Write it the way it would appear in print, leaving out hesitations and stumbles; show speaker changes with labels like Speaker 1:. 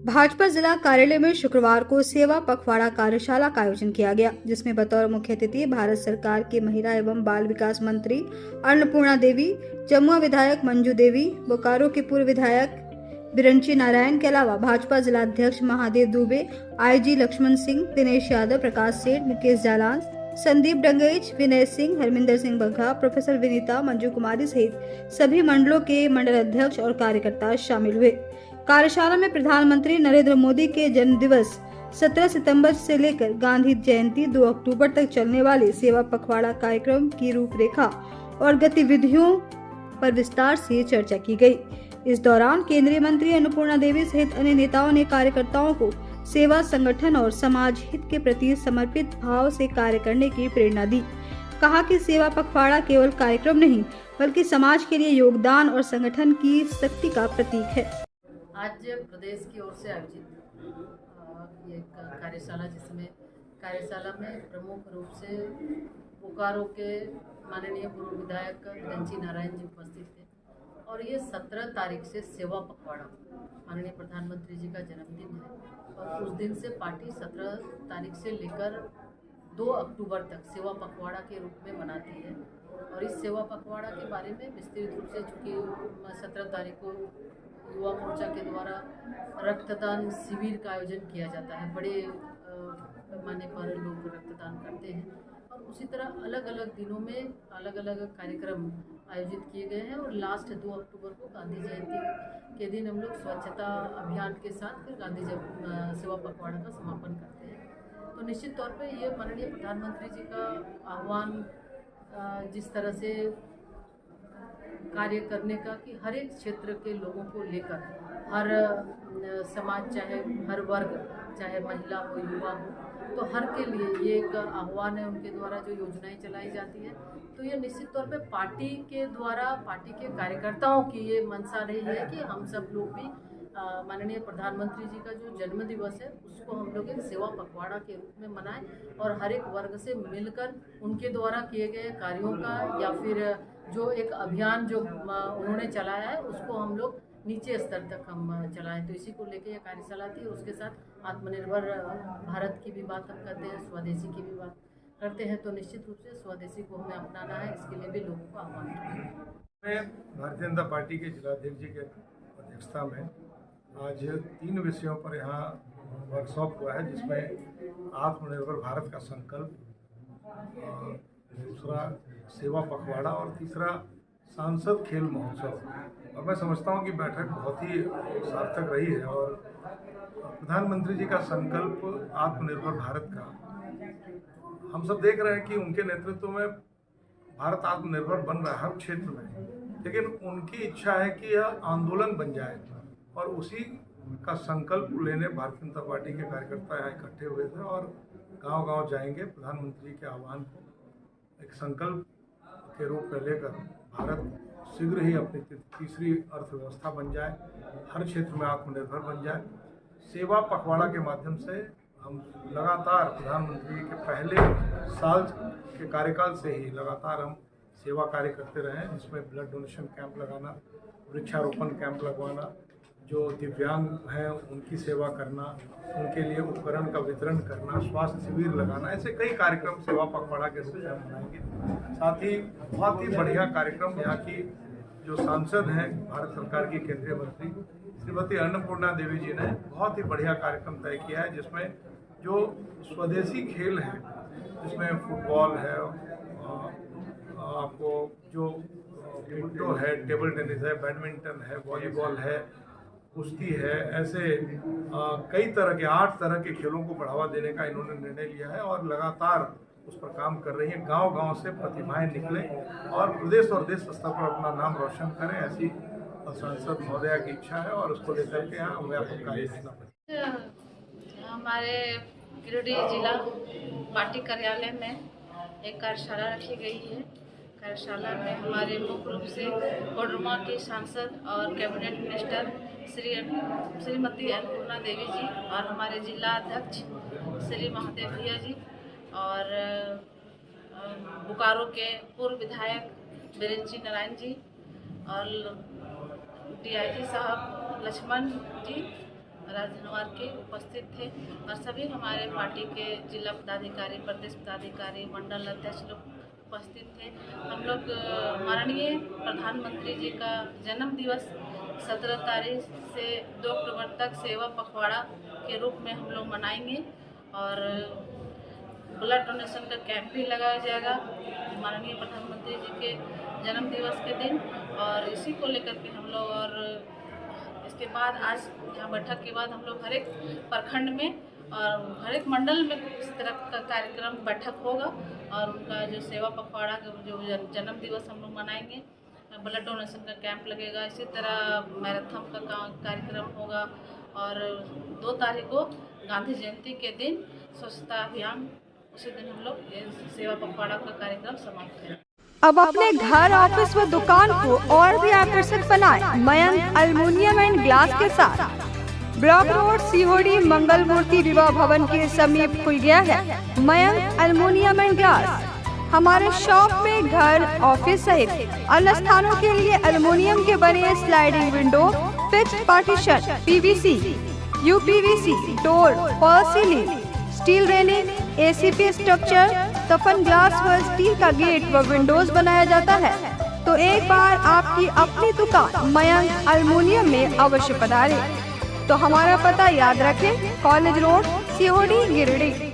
Speaker 1: भाजपा जिला कार्यालय में शुक्रवार को सेवा पखवाड़ा कार्यशाला का आयोजन किया गया, जिसमें बतौर मुख्य अतिथि भारत सरकार के महिला एवं बाल विकास मंत्री अन्नपूर्णा देवी, जमुआ विधायक मंजू देवी, बोकारो के पूर्व विधायक बिरंची नारायण के अलावा भाजपा जिला अध्यक्ष महादेव दुबे, आईजी लक्ष्मण सिंह, दिनेश यादव, प्रकाश सेठ, मुकेश जालान, संदीप डंगेज, विनय सिंह, हरमिंदर सिंह बघा, प्रोफेसर विनीता, मंजू कुमारी सहित सभी मंडलों के मंडल अध्यक्ष और कार्यकर्ता शामिल हुए। कार्यशाला में प्रधानमंत्री नरेंद्र मोदी के जन्म दिवस 17 सितंबर से लेकर गांधी जयंती 2 अक्टूबर तक चलने वाले सेवा पखवाड़ा कार्यक्रम की रूपरेखा और गतिविधियों पर विस्तार से चर्चा की गई। इस दौरान केंद्रीय मंत्री अन्नपूर्णा देवी सहित अन्य नेताओं ने कार्यकर्ताओं को सेवा, संगठन और समाज हित के प्रति समर्पित भाव से कार्य करने की प्रेरणा दी। कहा कि सेवा पखवाड़ा केवल कार्यक्रम नहीं, बल्कि समाज के लिए योगदान और संगठन की शक्ति का प्रतीक है।
Speaker 2: आज प्रदेश की ओर से आयोजित ये कार्यशाला, जिसमें कार्यशाला में प्रमुख रूप से बोकारो के माननीय पूर्व विधायक बिरंची नारायण जी उपस्थित थे। और ये 17 तारीख से सेवा पखवाड़ा, माननीय प्रधानमंत्री जी का जन्मदिन है और उस दिन से पार्टी 17 तारीख से लेकर 2 अक्टूबर तक सेवा पखवाड़ा के रूप में मनाती है। और इस सेवा पखवाड़ा के बारे में विस्तृत रूप से, चूँकि 17 तारीख को युवा मोर्चा के द्वारा रक्तदान शिविर का आयोजन किया जाता है, बड़े पैमाने पर लोग रक्तदान करते हैं। और उसी तरह अलग अलग दिनों में अलग अलग कार्यक्रम आयोजित किए गए हैं। और लास्ट 2 अक्टूबर को गांधी जयंती के दिन हम लोग स्वच्छता अभियान के साथ फिर गांधी सेवा पखवाड़ा का समापन करते हैं। तो निश्चित तौर पे ये माननीय प्रधानमंत्री जी का आह्वान, जिस तरह से कार्य करने का कि हर एक क्षेत्र के लोगों को लेकर, हर समाज, चाहे हर वर्ग, चाहे महिला हो, युवा हो, तो हर के लिए ये एक आह्वान है उनके द्वारा जो योजनाएं चलाई जाती है। तो ये निश्चित तौर पे पार्टी के द्वारा, पार्टी के कार्यकर्ताओं की ये मंशा रही है कि हम सब लोग भी माननीय प्रधानमंत्री जी का जो जन्म दिवस है उसको हम लोग एक सेवा पखवाड़ा के रूप में मनाएं और हर एक वर्ग से मिलकर उनके द्वारा किए गए कार्यों का या फिर जो एक अभियान जो उन्होंने चलाया है उसको हम लोग नीचे स्तर तक हम चलाएं। तो इसी को लेकर यह कार्यशाला थी। उसके साथ आत्मनिर्भर भारत की भी बात हम करते हैं, स्वदेशी की भी बात करते हैं। तो निश्चित रूप से स्वदेशी को हमें अपनाना है, इसके लिए भी लोगों को आह्वान किया।
Speaker 3: भारतीय जनता पार्टी के जिलाध्यक्ष जी के अध्यक्षता में आज 3 विषयों पर यहाँ वर्कशॉप हुआ है, जिसमें आत्मनिर्भर भारत का संकल्प, दूसरा सेवा पखवाड़ा और तीसरा सांसद खेल महोत्सव। और मैं समझता हूँ कि बैठक बहुत ही सार्थक रही है। और प्रधानमंत्री जी का संकल्प आत्मनिर्भर भारत का, हम सब देख रहे हैं कि उनके नेतृत्व में भारत आत्मनिर्भर बन रहा है हर क्षेत्र में, लेकिन उनकी इच्छा है कि यह आंदोलन बन जाए। और उसी का संकल्प लेने भारतीय जनता पार्टी के कार्यकर्ता यहाँ इकट्ठे हुए थे और गांव-गांव जाएंगे। प्रधानमंत्री के आह्वान को एक संकल्प के रूप में लेकर भारत शीघ्र ही अपनी तीसरी अर्थव्यवस्था बन जाए, हर क्षेत्र में आत्मनिर्भर बन जाए। सेवा पखवाड़ा के माध्यम से हम लगातार प्रधानमंत्री के पहले साल के कार्यकाल से ही लगातार हम सेवा कार्य करते रहे हैं, जिसमें ब्लड डोनेशन कैंप लगाना, वृक्षारोपण कैंप लगवाना, जो दिव्यांग हैं उनकी सेवा करना, उनके लिए उपकरण का वितरण करना, स्वास्थ्य शिविर लगाना, ऐसे कई कार्यक्रम सेवा पखवाड़ा के रूप में हम मनाएंगे। साथ ही बहुत ही बढ़िया कार्यक्रम यहाँ की जो सांसद हैं भारत सरकार की केंद्रीय मंत्री श्रीमती अन्नपूर्णा देवी जी ने बहुत ही बढ़िया कार्यक्रम तय किया है, जिसमें जो स्वदेशी खेल हैं, जिसमें फुटबॉल है, आपको जो क्रिकेट है, टेबल टेनिस है, बैडमिंटन है, वॉलीबॉल है, कुश्ती है, ऐसे कई तरह के 8 तरह के खेलों को बढ़ावा देने का इन्होंने निर्णय लिया है और लगातार उस पर काम कर रही है। गांव-गांव से प्रतिभाएं निकलें और प्रदेश और देश स्तर पर अपना नाम रोशन करें, ऐसी सांसद महोदया की इच्छा है और उसको लेकर के यहाँ व्यापक कार्य करना पड़ेगा।
Speaker 4: हमारे गिरिडीह जिला पार्टी कार्यालय में एक कार्यशाला रखी गई है। कार्यशाला में हमारे मुख्य रूप से कोडरमा की सांसद और कैबिनेट मिनिस्टर श्रीमती अन्नपूर्णा देवी जी और हमारे जिला अध्यक्ष श्री महादेव भैया जी और बोकारो के पूर्व विधायक बिरंची नारायण जी और DIG साहब लक्ष्मण जी राजनवार के उपस्थित थे और सभी हमारे पार्टी के जिला पदाधिकारी, प्रदेश पदाधिकारी, मंडल अध्यक्ष लोग उपस्थित थे। हम लोग माननीय प्रधानमंत्री जी का जन्म दिवस 17 तारीख से 2 अक्टूबर तक सेवा पखवाड़ा के रूप में हम लोग मनाएंगे और ब्लड डोनेशन का कैंप भी लगाया जाएगा माननीय प्रधानमंत्री जी के जन्म दिवस के दिन। और इसी को लेकर के हम लोग, और इसके बाद आज यहाँ बैठक के बाद हम लोग हर एक प्रखंड में और हर एक मंडल में इस तरह का कार्यक्रम बैठक होगा और उनका जो सेवा पखवाड़ा का जो जन्म दिवस हम लोग मनाएंगे, ब्लड डोनेशन का कैंप लगेगा, इसी तरह मैराथन का कार्यक्रम होगा और 2 तारीख को गांधी जयंती के दिन स्वच्छता अभियान, उसी दिन हम लोग ये सेवा पखवाड़ा का कार्यक्रम समाप्त करेंगे।
Speaker 1: अब अपने घर, ऑफिस व दुकान को और भी आकर्षक बनाएं मयंक एल्युमिनियम एंड ग्लास के साथ। ब्लॉक रोड, सीहोड़ी, मंगल मूर्ति विवाह भवन के समीप खुल गया है मयंक एल्युमिनियम एंड ग्लास। हमारे शॉप में घर, ऑफिस सहित अन्य स्थानों के लिए एल्युमिनियम के बने sliding window, fixed partition, PVC, UPVC, door, fall ceiling, steel railing, ACP structure, तफन ग्लास व स्टील का गेट व विंडोज बनाया जाता है। तो एक बार आपकी अपनी दुकान मयंक एल्युमिनियम में अवश्य पधारें। तो हमारा पता याद रखें, कॉलेज रोड, सीहोड़ी, गिरिडीह।